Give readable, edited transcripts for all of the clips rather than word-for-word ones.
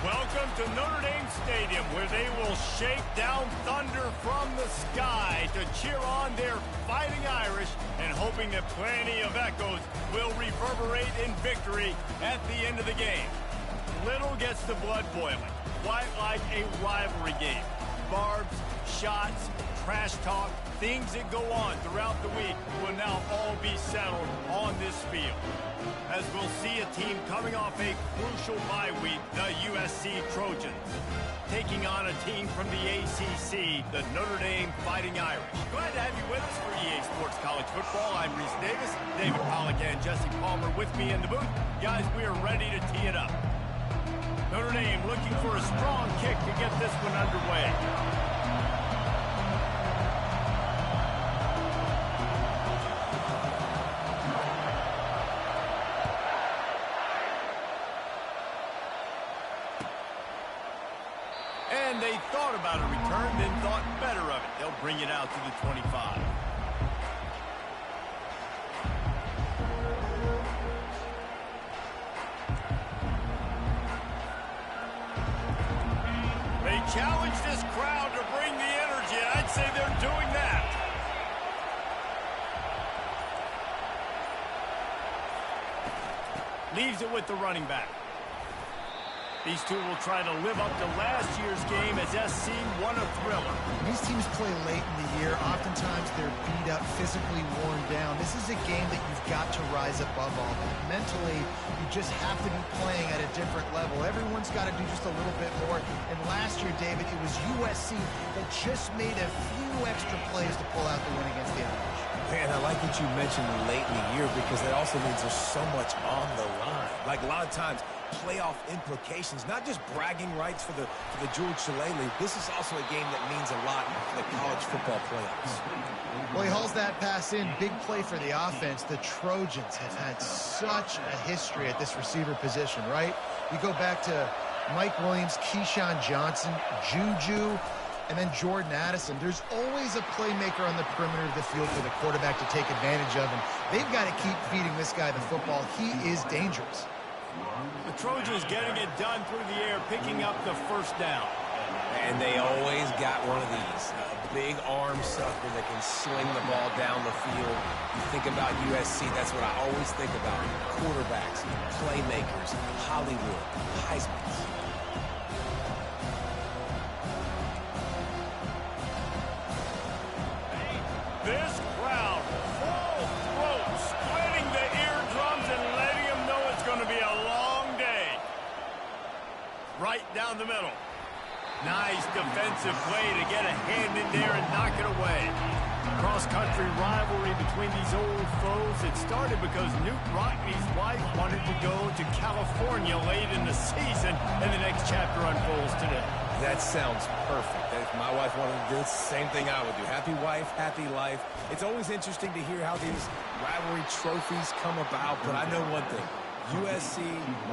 Welcome to Notre Dame Stadium, where they will shake down thunder from the sky to cheer on their Fighting Irish and hoping that plenty of echoes will reverberate in victory at the end of the game. Little gets the blood boiling, quite like a rivalry game. Barbs, shots, trash talk, things that go on throughout the week will now all be settled on this field. As we'll see a team coming off a crucial bye week, the USC Trojans, taking on a team from the ACC, the Notre Dame Fighting Irish. Glad to have you with us for EA Sports College Football. I'm Reese Davis, David Pollack and Jesse Palmer with me in the booth. Guys, we are ready to tee it up. Notre Dame looking for a strong kick to get this one underway. And they thought about a return, then thought better of it. They'll bring it out to the 25. They challenge this crowd to bring the energy, and I'd say they're doing that. Leaves it with the running back. These two will try to live up to last year's game as SC won a thriller. These teams play late in the year. Oftentimes they're beat up, physically worn down. This is a game that you've got to rise above all. Mentally, you just have to be playing at a different level. Everyone's got to do just a little bit more. And last year, David, it was USC that just made a few extra plays to pull out the win against the Irish. Man, I like that you mentioned late in the year because that also means there's so much on the line. Like a lot of times, playoff implications, not just bragging rights for the George Shillelagh. This is also a game that means a lot for the college football playoffs. Well, he hauls that pass in. Big play for the offense. The Trojans have had such a history at this receiver position, right? You go back to Mike Williams, Keyshawn Johnson, Juju, and then Jordan Addison. There's always a playmaker on the perimeter of the field for the quarterback to take advantage of, and they've got to keep feeding this guy the football. He is dangerous. The Trojans getting it done through the air, picking up the first down. And they always got one of these, a big arm sucker that can sling the ball down the field. You think about USC, that's what I always think about. Quarterbacks, playmakers, Hollywood, Heismans. This crowd, full throat, splitting the eardrums and letting them know it's going to be a long day. Right down the middle. Nice defensive play to get a hand in there and knock it away. Cross-country rivalry between these old foes. It started because Newt Rockney's wife wanted to go to California late in the season, and the next chapter unfolds today. That sounds perfect. If my wife wanted to do the same thing I would do. Happy wife, happy life. It's always interesting to hear how these rivalry trophies come about, but I know one thing. USC,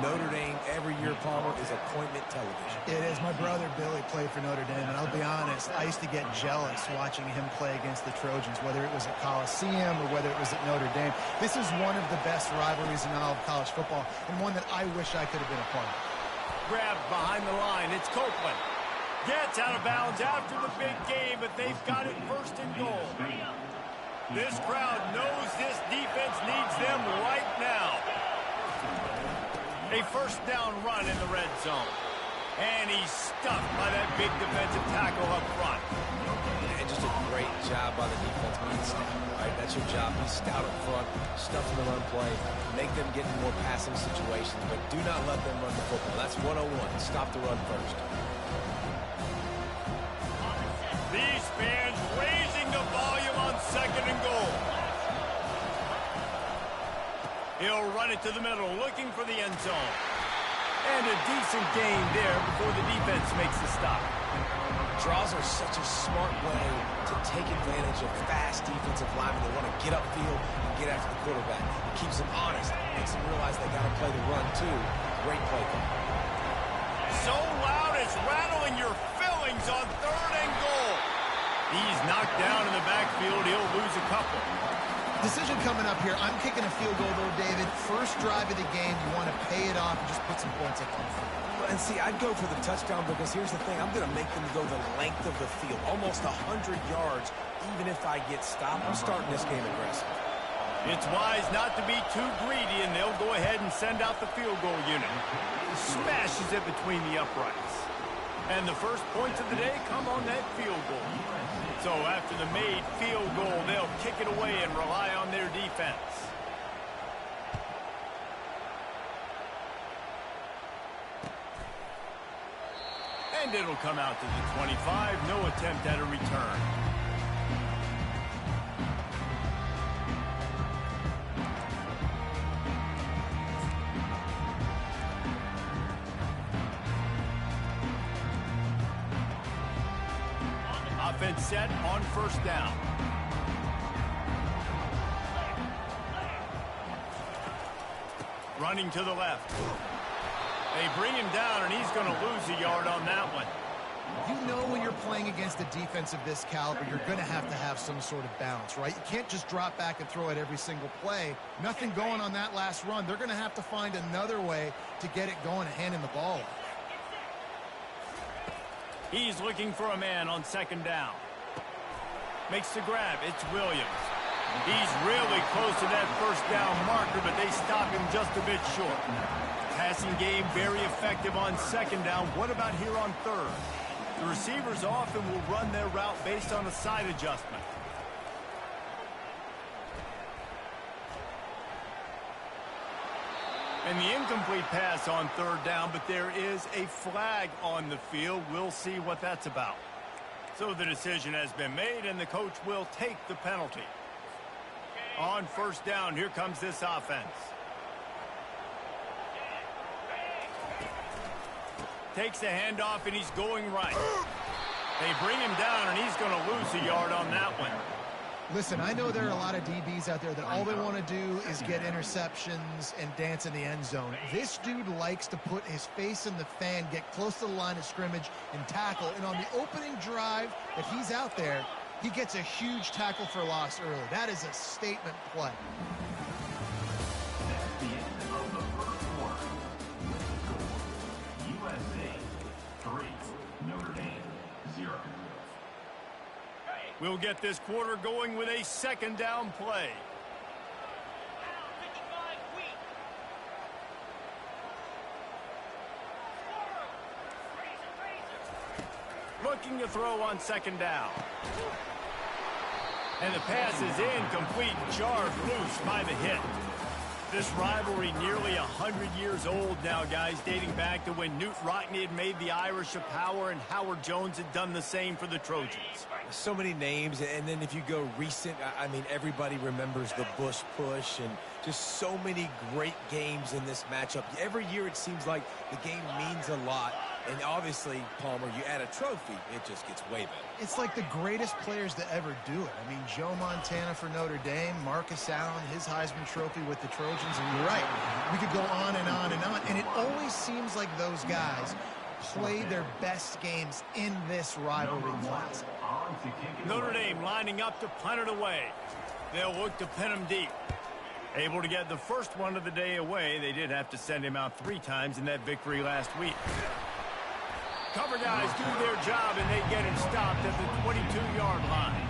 Notre Dame, every year, Palmer, is appointment television. It is. My brother Billy played for Notre Dame, and I'll be honest, I used to get jealous watching him play against the Trojans, whether it was at Coliseum or whether it was at Notre Dame. This is one of the best rivalries in all of college football, and one that I wish I could have been a part of. Grabbed behind the line. It's Copeland. Gets out of bounds after the big game, but they've got it first and goal. This crowd knows this defense needs them right now. A first down run in the red zone. And he's stuffed by that big defensive tackle up front. And just a great job by the defense being stout, right? That's your job. Be stout up front, stuff in the run play, make them get in more passing situations, but do not let them run the football. That's 101. Stop the run first. These fans raising the volume on second and goal. He'll run it to the middle, looking for the end zone. And a decent gain there before the defense makes the stop. Draws are such a smart way to take advantage of fast defensive linemen that want to get upfield and get after the quarterback. It keeps them honest, makes them realize they got to play the run too. Great play call. So loud it's rattling your fillings on third and goal. He's knocked down in the backfield. He'll lose a couple. Decision coming up here. I'm kicking a field goal, though, David. First drive of the game, you want to pay it off and just put some points up on the field. And see, I'd go for the touchdown because here's the thing. I'm going to make them go the length of the field, almost 100 yards, even if I get stopped. I'm starting this game aggressive. It's wise not to be too greedy, and they'll go ahead and send out the field goal unit. Smashes it between the uprights. And the first points of the day come on that field goal. So after the made field goal, they'll kick it away and rely on their defense. And it'll come out to the 25. No attempt at a return. Offense set on first down. Running to the left. They bring him down, and he's going to lose a yard on that one. You know when you're playing against a defense of this caliber, you're going to have some sort of balance, right? You can't just drop back and throw it every single play. Nothing going on that last run. They're going to have to find another way to get it going and hand him the ball off. He's looking for a man on second down. Makes the grab. It's Williams. He's really close to that first down marker, but they stop him just a bit short. Passing game very effective on second down. What about here on third? The receivers often will run their route based on a side adjustment. And the incomplete pass on third down, but there is a flag on the field. We'll see what that's about. So the decision has been made, and the coach will take the penalty. On first down, here comes this offense. Takes the handoff, and he's going right. They bring him down, and he's going to lose a yard on that one. Listen, I know there are a lot of DBs out there that all they want to do is get interceptions and dance in the end zone. This dude likes to put his face in the fan, get close to the line of scrimmage, and tackle. And on the opening drive that he's out there, he gets a huge tackle for loss early. That is a statement play. That's the end of the first quarter. USC 3, Notre Dame 0. We'll get this quarter going with a second down play. Looking to throw on second down. And the pass is incomplete, jarred loose by the hit. This rivalry nearly 100 years old now, guys, dating back to when Knute Rockne had made the Irish a power and Howard Jones had done the same for the Trojans. So many names, and then if you go recent, I mean, everybody remembers the Bush push and just so many great games in this matchup. Every year it seems like the game means a lot, and obviously, Palmer, you add a trophy, it just gets way better. It's like the greatest players to ever do it. I mean, Joe Montana for Notre Dame, Marcus Allen, his Heisman Trophy with the Trojans, and you're right, we could go on and on and on, and it always seems like those guys play their best games in this rivalry class. Notre Dame lining up to punt it away. They'll look to pin him deep. Able to get the first one of the day away. They did have to send him out 3 times in that victory last week. Cover guys do their job, and they get him stopped at the 22-yard line.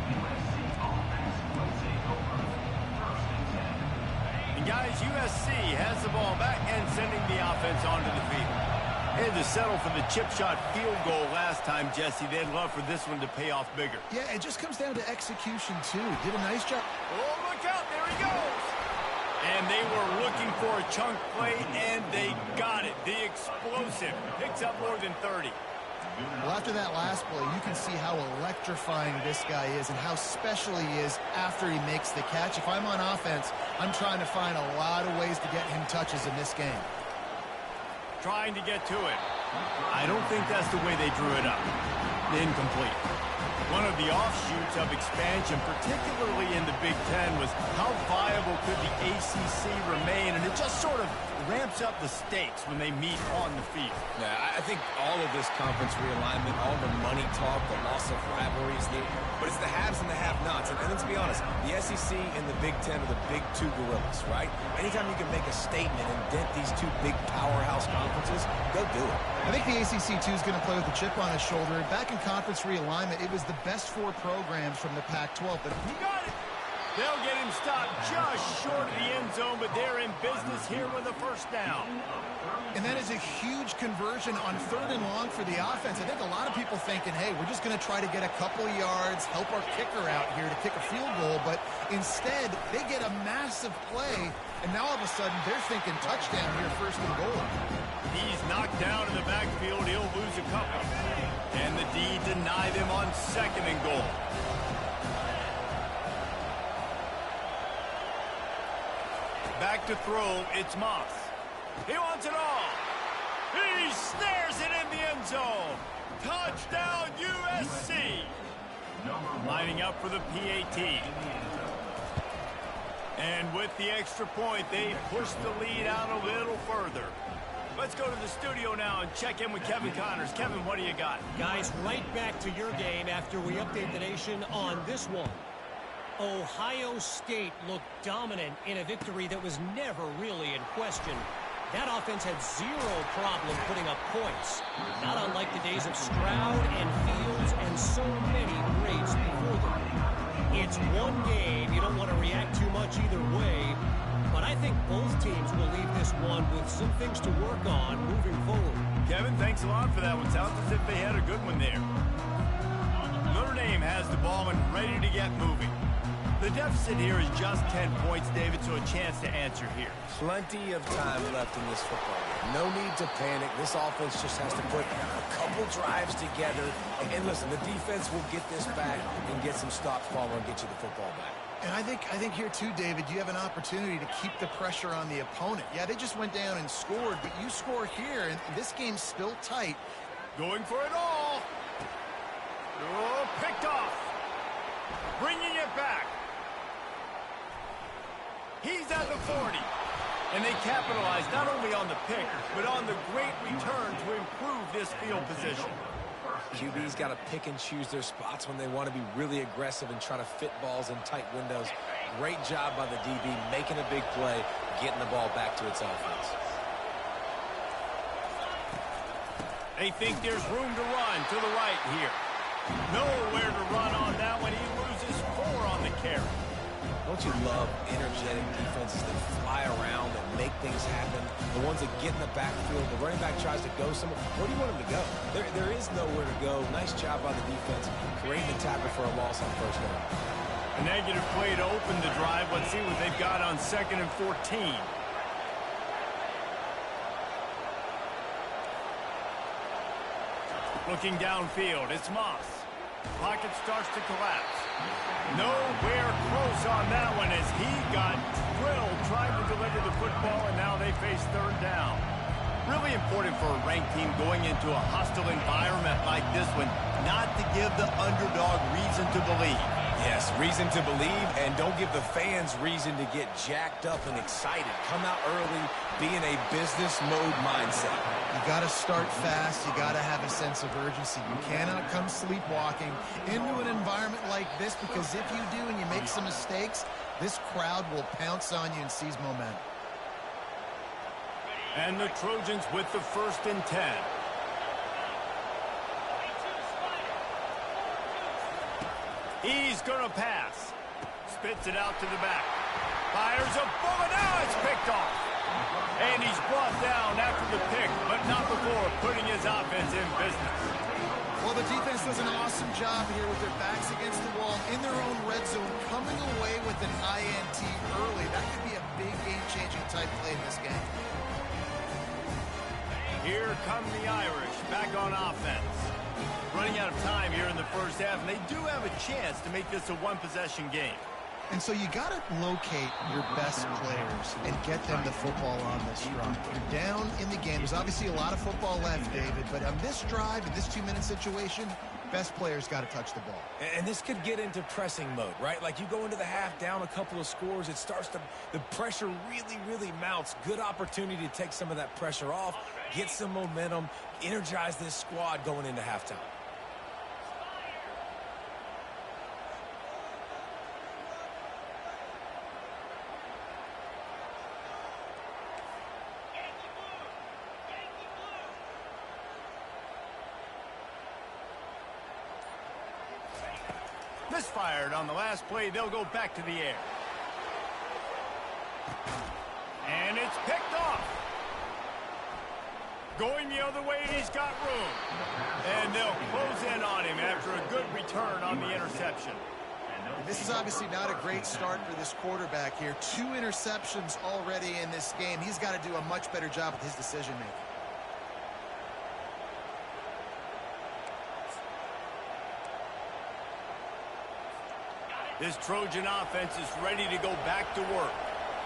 And guys, USC has the ball back and sending the offense onto the field. They had to settle for the chip shot field goal last time, Jesse. They'd love for this one to pay off bigger. Yeah, it just comes down to execution, too. Did a nice job. Oh, look out. There he goes. And they were looking for a chunk play, and they got it. The explosive picks up more than 30. Well, after that last play, you can see how electrifying this guy is and how special he is after he makes the catch. If I'm on offense, I'm trying to find a lot of ways to get him touches in this game. Trying to get to it. I don't think that's the way they drew it up. Incomplete. One of the offshoots of expansion, particularly in the Big Ten, was how viable could the ACC remain, and it just sort of ramps up the stakes when they meet on the field. Yeah, I think all of this conference realignment, all the money talk, the loss of rivalries, but it's the haves and the have-nots. And let's be honest, the SEC and the Big Ten are the big 2 gorillas, right? Anytime you can make a statement and dent these 2 big powerhouse conferences, go do it. I think the ACC, too, is going to play with a chip on his shoulder. Back in conference realignment, it was the best 4 programs from the Pac-12. But he got it. They'll get him stopped just short of the end zone, but they're in business here with a first down. And that is a huge conversion on 3rd and long for the offense. I think a lot of people thinking, hey, we're just going to try to get a couple of yards, help our kicker out here to kick a field goal. But instead, they get a massive play, and now all of a sudden they're thinking touchdown here, 1st and goal. He's knocked down in the backfield. He'll lose a couple. And the D deny them on 2nd and goal. Back to throw, it's Moss. He wants it all. He snares it in the end zone. Touchdown, USC. Lining up for the PAT. And with the extra point, they push the lead out a little further. Let's go to the studio now and check in with Kevin Connors. Kevin, what do you got? Guys, right back to your game after we update the nation on this one. Ohio State looked dominant in a victory that was never really in question. That offense had zero problem putting up points, not unlike the days of Stroud and Fields and so many greats before them. It's one game. You don't want to react too much either way, but I think both teams will leave this one with some things to work on moving forward. Kevin, thanks a lot for that one. Sounds as if they had a good one there. Notre Dame has the ball and ready to get moving. The deficit here is just 10 points, David, so a chance to answer here. Plenty of time left in this football game. No need to panic. This offense just has to put a couple drives together. And listen, the defense will get this back and get some stops following and get you the football back. And I think here too, David, you have an opportunity to keep the pressure on the opponent. Yeah, they just went down and scored, but you score here, and this game's still tight. Going for it all. Oh, picked off. Bringing it back. He's at the 40. And they capitalize not only on the pick, but on the great return to improve this field position. QB's got to pick and choose their spots when they want to be really aggressive and try to fit balls in tight windows. Great job by the DB making a big play, getting the ball back to its offense. They think there's room to run to the right here. Nowhere to run on that one. He loses 4 on the carry. Don't you love energetic defenses that fly around and make things happen? The ones that get in the backfield, the running back tries to go somewhere. Where do you want him to go? There is nowhere to go. Nice job by the defense, creating the tackle for a loss on 1st down. A negative play to open the drive. Let's see what they've got on 2nd and 14. Looking downfield, it's Moss. Pocket starts to collapse. Nowhere close on that one as he got drilled trying to deliver the football, and now they face 3rd down. Really important for a ranked team going into a hostile environment like this one, not to give the underdog reason to believe. Yes, reason to believe, and don't give the fans reason to get jacked up and excited. Come out early, be in a business mode mindset. You got to start fast. You got to have a sense of urgency. You cannot come sleepwalking into an environment like this, because if you do and you make some mistakes, this crowd will pounce on you and seize momentum. And the Trojans with the 1st and 10. He's going to pass. Spits it out to the back. Fires a bullet. Now it's picked off. And he's brought down after the pick, but not before putting his offense in business. Well, the defense does an awesome job here with their backs against the wall in their own red zone, coming away with an INT early. That could be a big game-changing type play in this game. Here come the Irish back on offense. Running out of time here in the 1st half, and they do have a chance to make this a one-possession game. And so you got to locate your best players and get them the football on this drive. You're down in the game. There's obviously a lot of football left, David, but on this drive, in this 2-minute situation, best players got to touch the ball. And this could get into pressing mode, right? Like you go into the half down a couple of scores, it starts to, the pressure really mounts. Good opportunity to take some of that pressure off, get some momentum, energize this squad going into halftime. The misfired on the last play. They'll go back to the air. And it's picked off. Going the other way, and he's got room. And they'll close in on him after a good return on the interception. And this is obviously not a great start for this quarterback here. 2 interceptions already in this game. He's got to do a much better job with his decision-making. This Trojan offense is ready to go back to work.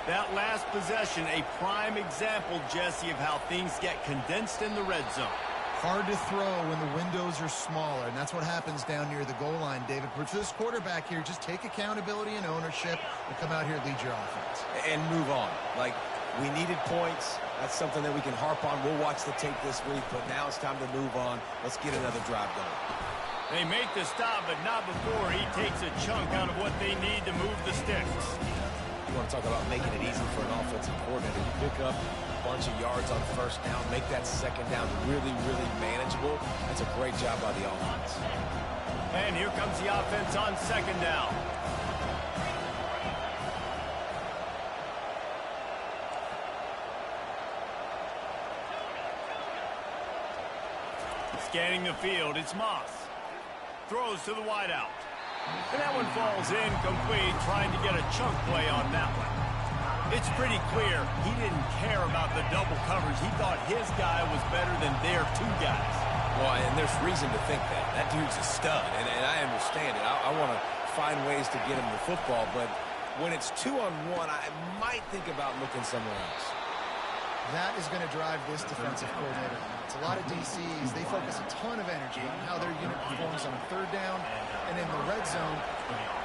That last possession, a prime example, Jesse, of how things get condensed in the red zone. Hard to throw when the windows are smaller, and that's what happens down near the goal line, David. But for this quarterback here, just take accountability and ownership and come out here and lead your offense. And move on. Like, we needed points. That's something that we can harp on. We'll watch the tape this week, but now it's time to move on. Let's get another drive going. They make the stop, but not before he takes a chunk out of what they need to move the sticks. You want to talk about making it easy for an offensive coordinator. You pick up a bunch of yards on first down, make that second down really, really manageable. That's a great job by the offense. And here comes the offense on second down. Scanning the field, it's Moss. Throws to the wideout. And that one falls incomplete, trying to get a chunk play on that one. It's pretty clear he didn't care about the double coverage. He thought his guy was better than their 2 guys. Well, and there's reason to think that. That dude's a stud, and I understand it. I want to find ways to get him the football, but when it's 2-on-1, I might think about looking somewhere else. That is going to drive this defensive coordinator. It's a lot of DCs. They focus a ton of energy on how their unit performs on third down and in the red zone.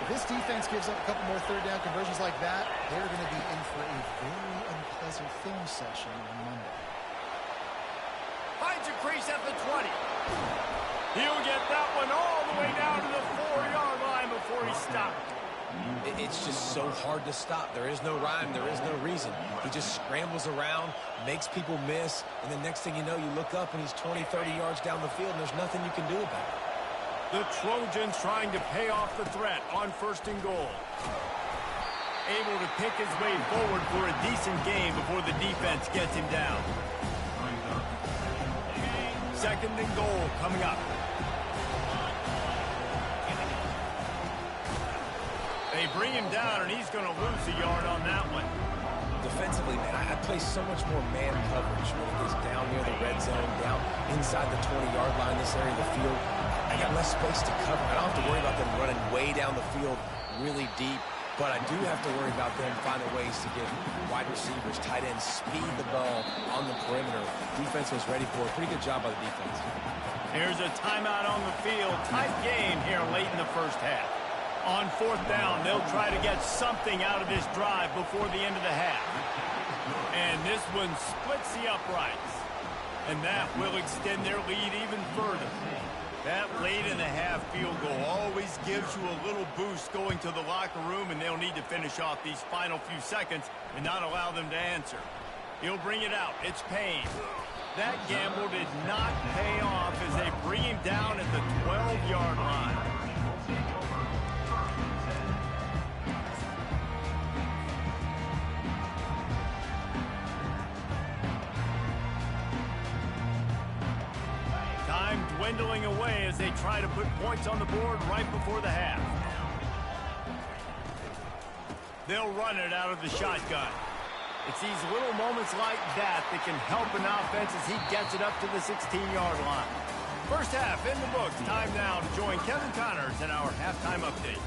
If this defense gives up a couple more third down conversions like that, they're going to be in for a very unpleasant film session on Monday. Finds a crease at the 20. He'll get that one all the way down to the 4-yard line before he stopped. It's just so hard to stop. There is no rhyme. There is no reason. He just scrambles around, makes people miss, and the next thing you know, you look up and he's 20, 30 yards down the field, and there's nothing you can do about it. The Trojans trying to pay off the threat on 1st and goal. Able to pick his way forward for a decent game before the defense gets him down. 2nd and goal coming up. They bring him down, and he's going to lose a yard on that one. Defensively, man, I play so much more man coverage when it gets down near the red zone, down inside the 20-yard line, this area of the field. I got less space to cover. I don't have to worry about them running way down the field really deep, but I do have to worry about them finding ways to get wide receivers, tight ends, speed the ball on the perimeter. Defense was ready for it. Pretty good job by the defense. Here's a timeout on the field. Tight game here late in the first half. On 4th down, they'll try to get something out of this drive before the end of the half. And this one splits the uprights. And that will extend their lead even further. That late in the half field goal always gives you a little boost going to the locker room, and they'll need to finish off these final few seconds and not allow them to answer. He'll bring it out. It's Payne. That gamble did not pay off as they bring him down at the 12-yard line. Time dwindling away as they try to put points on the board right before the half. They'll run it out of the shotgun. It's these little moments like that that can help an offense as he gets it up to the 16-yard line. First half in the books. Time now to join Kevin Connors in our halftime update.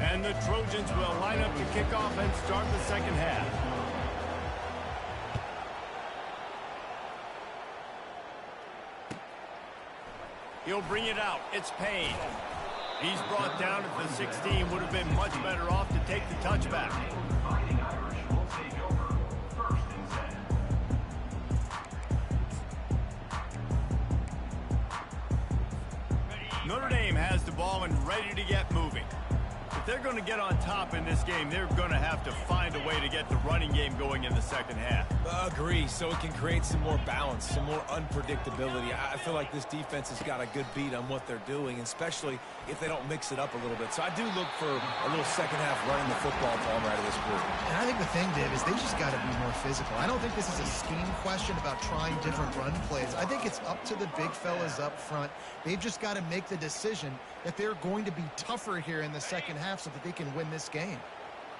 And the Trojans will line up to kick off and start the second half. He'll bring it out. It's Payne. He's brought down at the 16. Would have been much better off to take the touchback. Fighting Irish will take over 1st and 10. Notre Dame has the ball and ready to get moving. The If they're going to get on top in this game, they're going to have to find a way to get the running game going in the second half. Agree, so it can create some more balance, some more unpredictability. I feel like this defense has got a good beat on what they're doing, especially if they don't mix it up a little bit. So I do look for a little second half running the football ball right of this group. And I think the thing, Dave, is they just got to be more physical. I don't think this is a scheme question about trying different run plays. I think it's up to the big fellas up front. They've just got to make the decision that they're going to be tougher here in the second half so that they can win this game.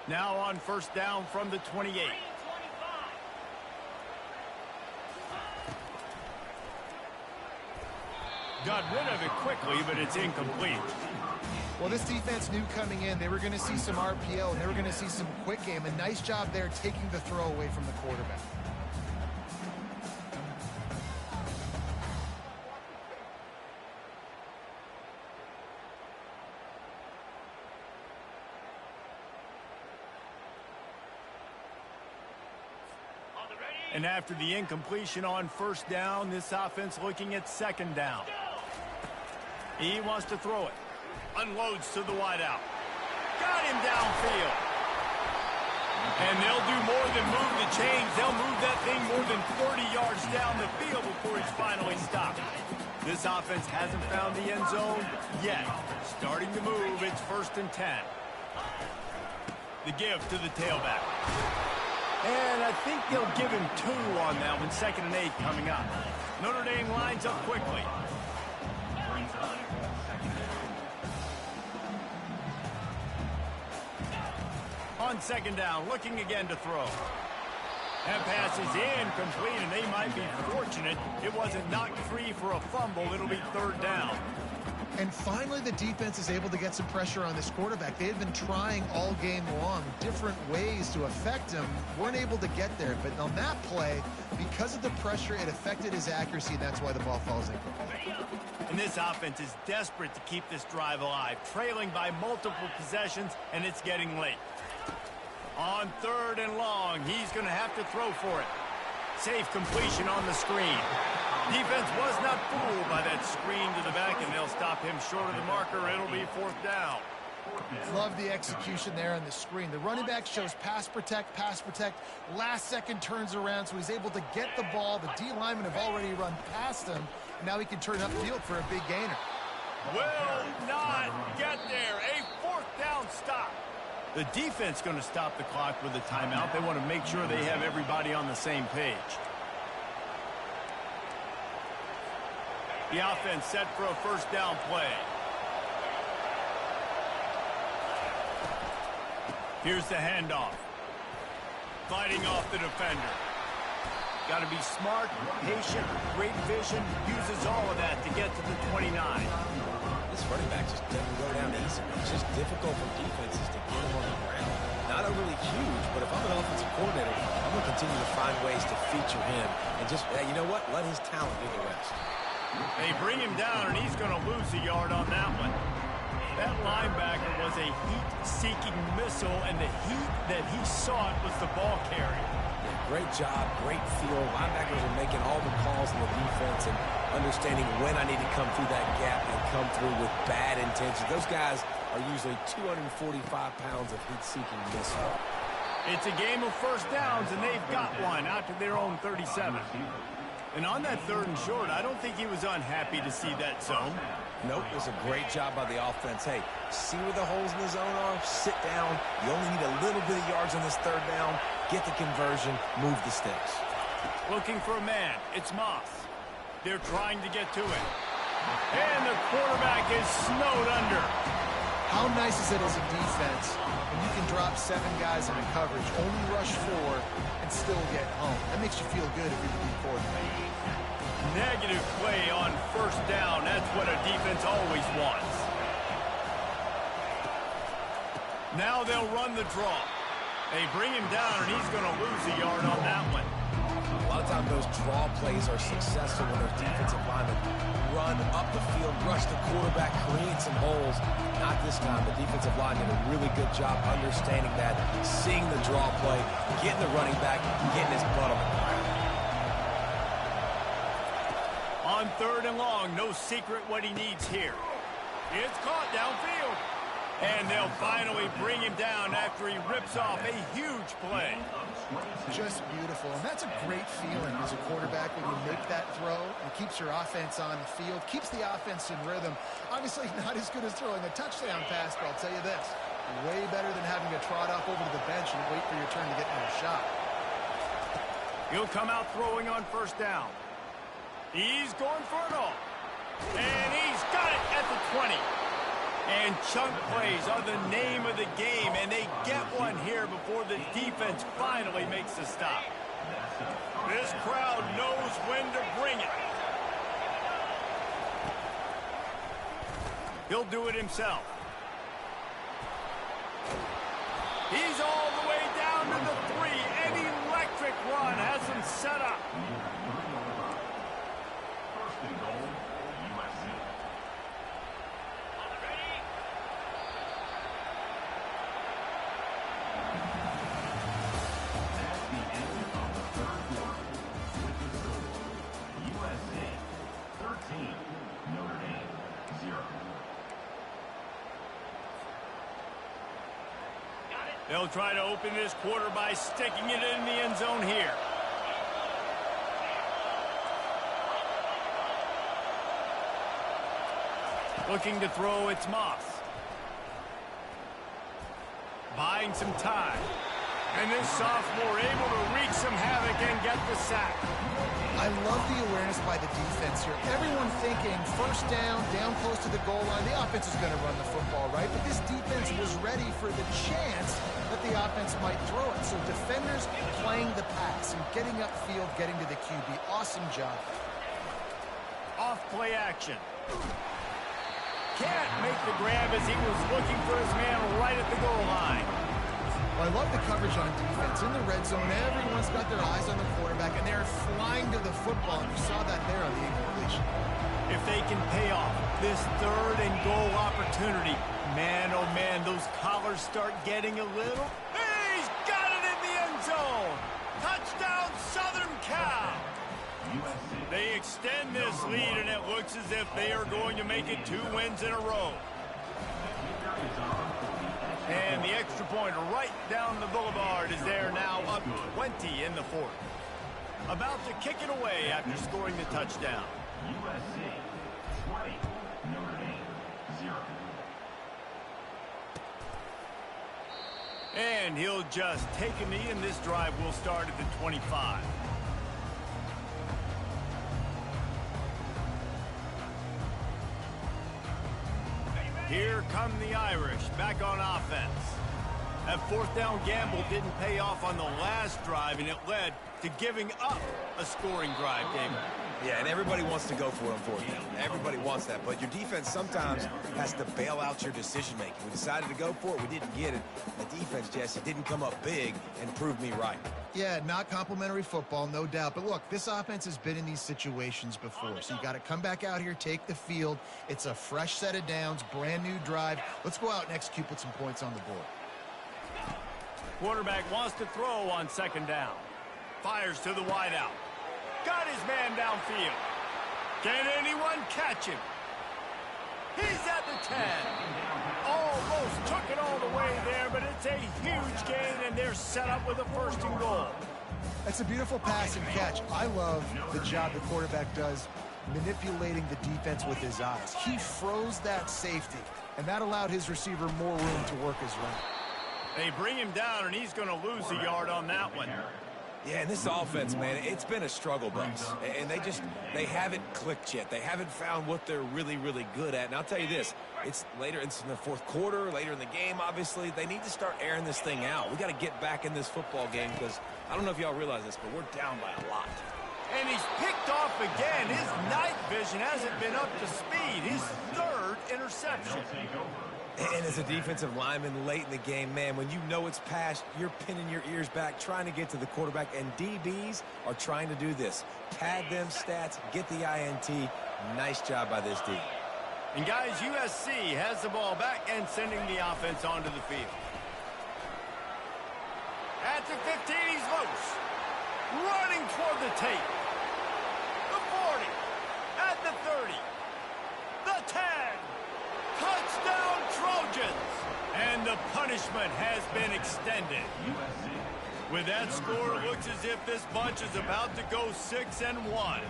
Now on first down from the 28. Got rid of it quickly, but it's incomplete. Well, this defense knew coming in they were going to see some RPO and they were going to see some quick game. A nice job there taking the throw away from the quarterback. And after the incompletion on first down, this offense looking at second down. He wants to throw it. Unloads to the wideout. Got him downfield. And they'll do more than move the chains. They'll move that thing more than 30 yards down the field before he's finally stopped. This offense hasn't found the end zone yet. Starting to move. It's 1st and 10. The give to the tailback. And I think they'll give him 2 on that one. 2nd and 8 coming up. Notre Dame lines up quickly. On second down, looking again to throw. That pass is incomplete, and they might be fortunate it wasn't knocked free for a fumble. It'll be 3rd down. And finally, the defense is able to get some pressure on this quarterback. They had been trying all game long different ways to affect him. Weren't able to get there. But on that play, because of the pressure, it affected his accuracy. That's why the ball falls incomplete. And this offense is desperate to keep this drive alive. Trailing by multiple possessions, and it's getting late. On 3rd and long, he's going to have to throw for it. Safe completion on the screen. Defense was not fooled by that screen to the back, and they'll stop him short of the marker. It'll be 4th down. Love the execution there on the screen. The running back shows pass protect, last second turns around, so he's able to get the ball. The D linemen have already run past him, and now he can turn upfield for a big gainer. Will not get there. A 4th down stop. The defense going to stop the clock with a timeout. They want to make sure they have everybody on the same page. The offense set for a 1st down play. Here's the handoff. Fighting off the defender. Got to be smart, patient, great vision. Uses all of that to get to the 29. This running back just doesn't go down easy. It's just difficult for defenses to get him on the ground. Not overly huge, but if I'm an offensive coordinator, I'm going to continue to find ways to feature him and just, you know what, let his talent do the rest. They bring him down, and he's going to lose a yard on that one. That linebacker was a heat-seeking missile, and the heat that he sought was the ball carrier. Yeah, great job, great feel. Linebackers are making all the calls in the defense and understanding when I need to come through that gap and come through with bad intentions. Those guys are usually 245 pounds of heat-seeking missile. It's a game of 1st downs, and they've got one out to their own 37. And on that 3rd and short, I don't think he was unhappy to see that zone. Nope, it was a great job by the offense. Hey, see where the holes in the zone are? Sit down. You only need a little bit of yards on this 3rd down. Get the conversion. Move the sticks. Looking for a man. It's Moss. They're trying to get to it. And the quarterback is snowed under. How nice is it as a defense when you can drop 7 guys into coverage, only rush 4, and still get home? That makes you feel good if you're the coordinator. Negative play on 1st down. That's what a defense always wants. Now they'll run the draw. They bring him down, and he's going to lose a yard on that one. A lot of times those draw plays are successful when those defensive linemen run up the field, rush the quarterback, create some holes. Not this time. The defensive line did a really good job understanding that, seeing the draw play, getting the running back, getting his butt on the ground. On 3rd and long, no secret what he needs here. It's caught downfield. And they'll finally bring him down after he rips off a huge play. Just beautiful. And that's a great feeling as a quarterback when you make that throw. It keeps your offense on the field, keeps the offense in rhythm. Obviously not as good as throwing a touchdown pass, but I'll tell you this, way better than having to trot off over to the bench and wait for your turn to get another shot. He'll come out throwing on first down. He's going for it all. And he's got it at the 20. And chunk plays are the name of the game, and they get one here before the defense finally makes the stop. This crowd knows when to bring it. He'll do it himself. He's all the way down to the 3. An electric run has him set up. First and goal, USC. That's the end of the third quarter. With the score, USC 13, Notre Dame 0. They'll try to open this quarter by sticking it in the end zone here. Looking to throw, it's Moss. Buying some time. And this sophomore able to wreak some havoc and get the sack. I love the awareness by the defense here. Everyone thinking first down, down close to the goal line. The offense is going to run the football, right? But this defense was ready for the chance that the offense might throw it. So defenders playing the pass and getting upfield, getting to the QB. Awesome job. Off play action. Can't make the grab as he was looking for his man right at the goal line. Well, I love the coverage on defense. In the red zone, everyone's got their eyes on the quarterback, and they're flying to the football. And you saw that there on the incompletion. If they can pay off this third and goal opportunity, man, oh man, those collars start getting a little. He's got it in the end zone. Touchdown, Southern Cal. They extend this lead, and it looks as if they are going to make it 2 wins in a row. And the extra point right down the boulevard is there now, up 20 in the fourth. About to kick it away after scoring the touchdown. USC 20, Notre Dame 0. And he'll just take a knee, and this drive will start at the 25. Here come the Irish, back on offense. That fourth down gamble didn't pay off on the last drive, and it led to giving up a scoring drive, David. Yeah, and everybody wants to go for it on fourth down. Everybody wants that, but your defense sometimes has to bail out your decision-making. We decided to go for it. We didn't get it. The defense, Jesse, didn't come up big and prove me right. Yeah, not complimentary football, no doubt. But look, this offense has been in these situations before. So you got to come back out here, take the field. It's a fresh set of downs, brand new drive. Let's go out and execute, put some points on the board. Quarterback wants to throw on second down. Fires to the wideout. Got his man downfield. Can anyone catch him? He's at the 10. Almost took it all the way there, but it's a huge gain, and they're set up with a first and goal. That's a beautiful pass and catch. I love the job the quarterback does manipulating the defense with his eyes. He froze that safety, and that allowed his receiver more room to work his route. They bring him down, and he's going to lose a yard on that one. Yeah, and this offense, man, it's been a struggle bus. And they haven't clicked yet. They haven't found what they're really, really good at. And I'll tell you this, it's later, it's in the fourth quarter, later in the game, obviously. They need to start airing this thing out. We got to get back in this football game because I don't know if y'all realize this, but we're down by a lot. And he's picked off again. His night vision hasn't been up to speed. His third interception. And as a defensive lineman late in the game, man, when you know it's past, you're pinning your ears back, trying to get to the quarterback, and DBs are trying to do this. Pad them stats, get the INT. Nice job by this D. And guys, USC has the ball back and sending the offense onto the field. At the 15, he's loose. Running toward the tape. The 40. At the 30. The 10. Touchdown, Trojans! the punishment has been extended. With that score, it looks as if this bunch is about to go 6-1.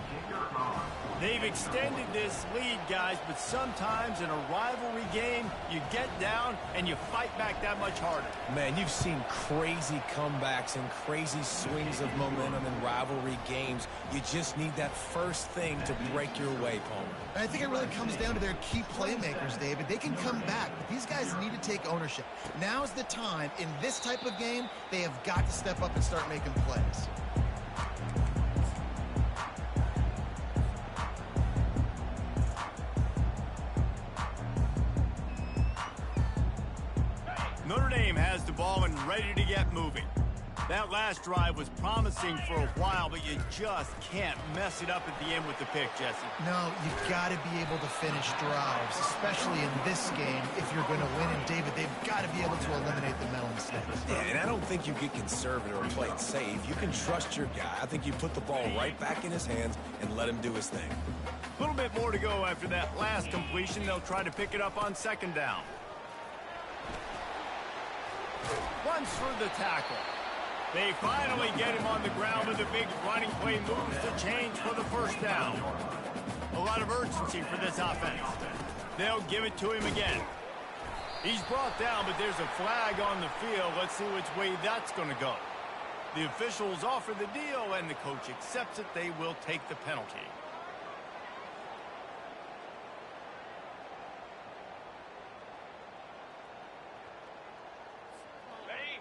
They've extended this lead, guys, but sometimes in a rivalry game, you get down and you fight back that much harder. Man, you've seen crazy comebacks and crazy swings of momentum in rivalry games. You just need that first thing to break your way, Palmer. I think it really comes down to their key playmakers, David. They can come back, but these guys need to take ownership. Now's the time. In this type of game, they have got to step up and start making plays. Notre Dame has the ball and ready to get moving. That last drive was promising for a while, but you just can't mess it up at the end with the pick, Jesse. No, you've got to be able to finish drives, especially in this game if you're going to win. And, David, they've got to be able to eliminate the mental mistakes. Yeah, and I don't think you get conservative or play it safe. You can trust your guy. I think you put the ball right back in his hands and let him do his thing. A little bit more to go after that last completion. They'll try to pick it up on second down. Runs for the tackle. They finally get him on the ground with a big running play, moves to change for the first down. A lot of urgency for this offense. They'll give it to him again. He's brought down, but there's a flag on the field. Let's see which way that's going to go. The officials offer the deal, and the coach accepts it. They will take the penalty.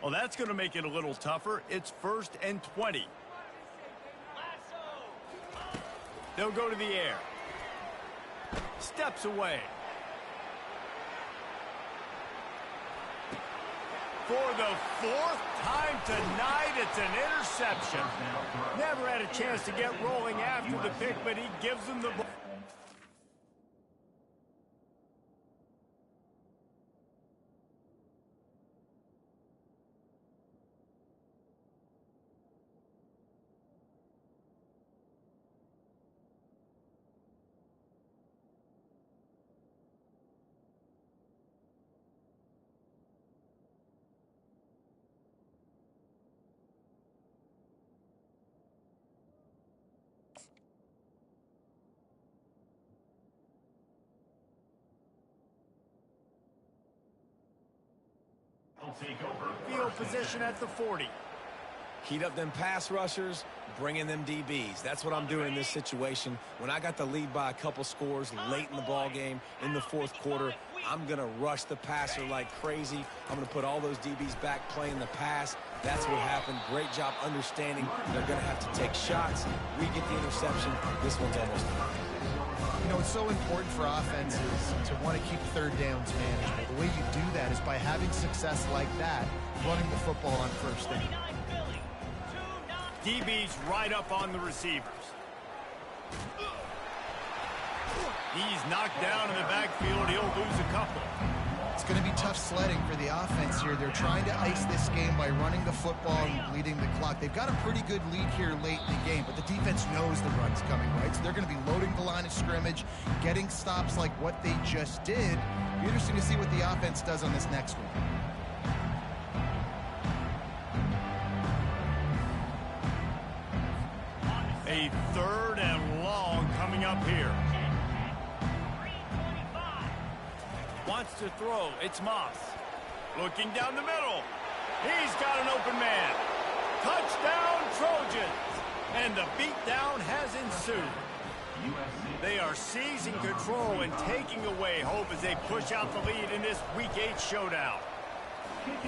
Well, that's going to make it a little tougher. It's 1st and 20. They'll go to the air. Steps away. For the 4th time tonight, it's an interception. Never had a chance to get rolling after the pick, but he gives them the ball. Field position at the 40. Heat up them pass rushers, bring in them DBs. That's what I'm doing in this situation. When I got the lead by a couple scores late in the ball game in the 4th quarter, I'm going to rush the passer like crazy. I'm going to put all those DBs back playing the pass. That's what happened. Great job understanding they're going to have to take shots. We get the interception. This one's almost done. You know, it's so important for offenses to want to keep third downs manageable. The way you do that is by having success like that, running the football on first down. DB's right up on the receivers. He's knocked down in the backfield. He'll lose a couple. It's going to be tough sledding for the offense here. They're trying to ice this game by running the football and leading the clock. They've got a pretty good lead here late in the game, but the defense knows the run's coming, right? So they're going to be loading the line of scrimmage, getting stops like what they just did. It'll be interesting to see what the offense does on this next one. A 3rd and long coming up here. Wants to throw. It's Moss. Looking down the middle. He's got an open man. Touchdown, Trojans. And the beatdown has ensued. They are seizing control and taking away hope as they push out the lead in this Week 8 showdown.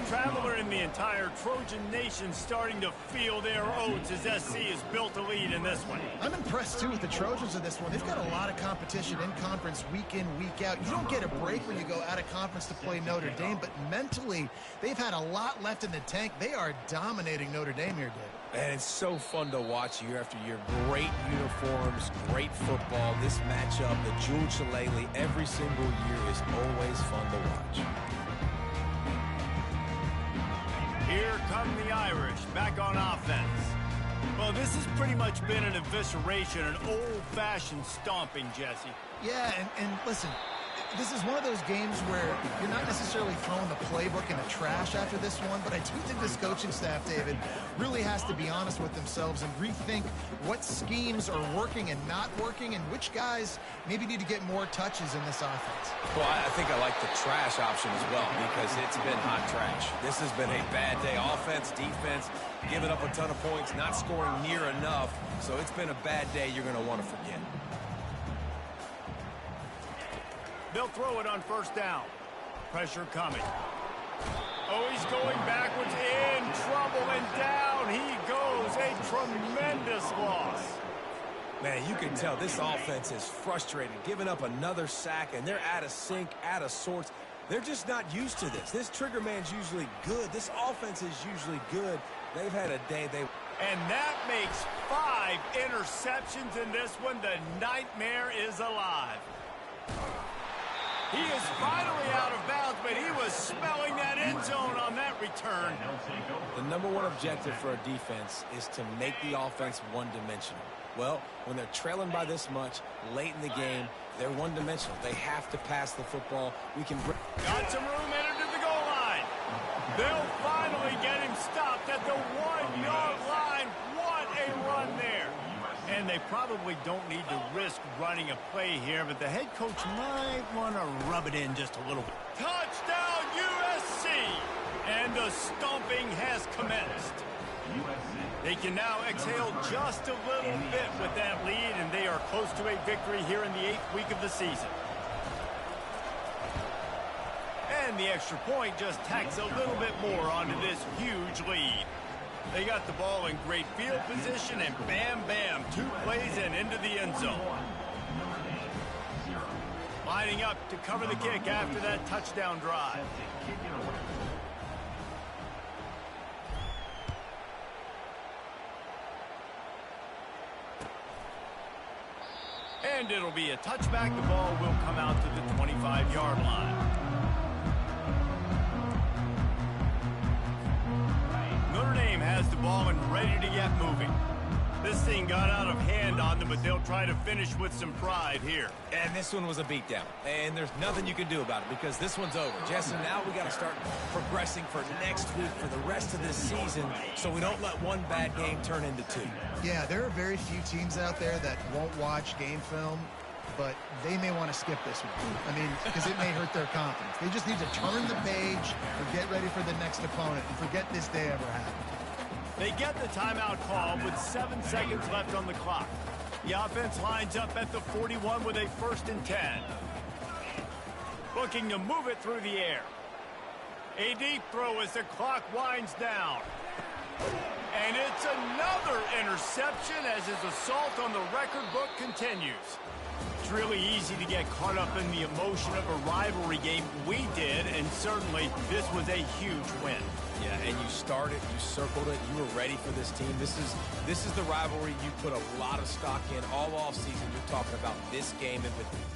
Traveler and the entire Trojan nation starting to feel their oats as SC has built a lead in this one. I'm impressed, too, with the Trojans in this one. They've got a lot of competition in conference week in, week out. You don't get a break when you go out of conference to play Notre Dame, but mentally, they've had a lot left in the tank. They are dominating Notre Dame here, David. And it's so fun to watch year after year. Great uniforms, great football. This matchup, the Jewel Shillelagh, every single year is always fun to watch. Here come the Irish back on offense. Well, this has pretty much been an evisceration, an old-fashioned stomping, Jesse. Yeah, and listen, this is one of those games where you're not necessarily throwing the playbook in the trash after this one, but I do think this coaching staff, David, really has to be honest with themselves and rethink what schemes are working and not working and which guys maybe need to get more touches in this offense. Well, I think I like the trash option as well because it's been hot trash. This has been a bad day. Offense, defense, giving up a ton of points, not scoring near enough. So it's been a bad day you're going to want to forget. They'll throw it on first down. Pressure coming. Oh, he's going backwards, in trouble, and down he goes. A tremendous loss. Man, you can tell this offense is frustrated, giving up another sack, and they're out of sync, out of sorts. They're just not used to this. This trigger man's usually good. This offense is usually good. They've had a day And that makes 5 interceptions in this one. The nightmare is alive. He is finally out of bounds, but he was smelling that end zone on that return. The number one objective for a defense is to make the offense one-dimensional. Well, when they're trailing by this much late in the game, they're one-dimensional. They have to pass the football. Got some room, entered to the goal line. They'll finally get him stopped at the 1-yard line. What a run there. And they probably don't need to risk running a play here, but the head coach might want to rub it in just a little bit. Touchdown, USC! And the stomping has commenced. They can now exhale just a little bit with that lead, and they are close to a victory here in the 8th week of the season. And the extra point just tacks a little bit more onto this huge lead. They got the ball in great field position, and bam, bam, 2 plays and into the end zone. Lining up to cover the kick after that touchdown drive. And it'll be a touchback. The ball will come out to the 25-yard line. Notre Dame has the ball and ready to get moving. This thing got out of hand on them, but they'll try to finish with some pride here. And this one was a beatdown. And there's nothing you can do about it because this one's over. Jesse, now we got to start progressing for next week, for the rest of this season, so we don't let one bad game turn into 2. Yeah, there are very few teams out there that won't watch game film, but they may want to skip this one. I mean, because it may hurt their confidence. They just need to turn the page and get ready for the next opponent and forget this day ever happened. They get the timeout call with 7 seconds left on the clock. The offense lines up at the 41 with a 1st and 10. Looking to move it through the air. A deep throw as the clock winds down. And it's another interception as his assault on the record book continues. It's really easy to get caught up in the emotion of a rivalry game. We did, and certainly this was a huge win. Yeah, and you started, you circled it, you were ready for this team. This is the rivalry you put a lot of stock in all offseason. You're talking about this game in particular.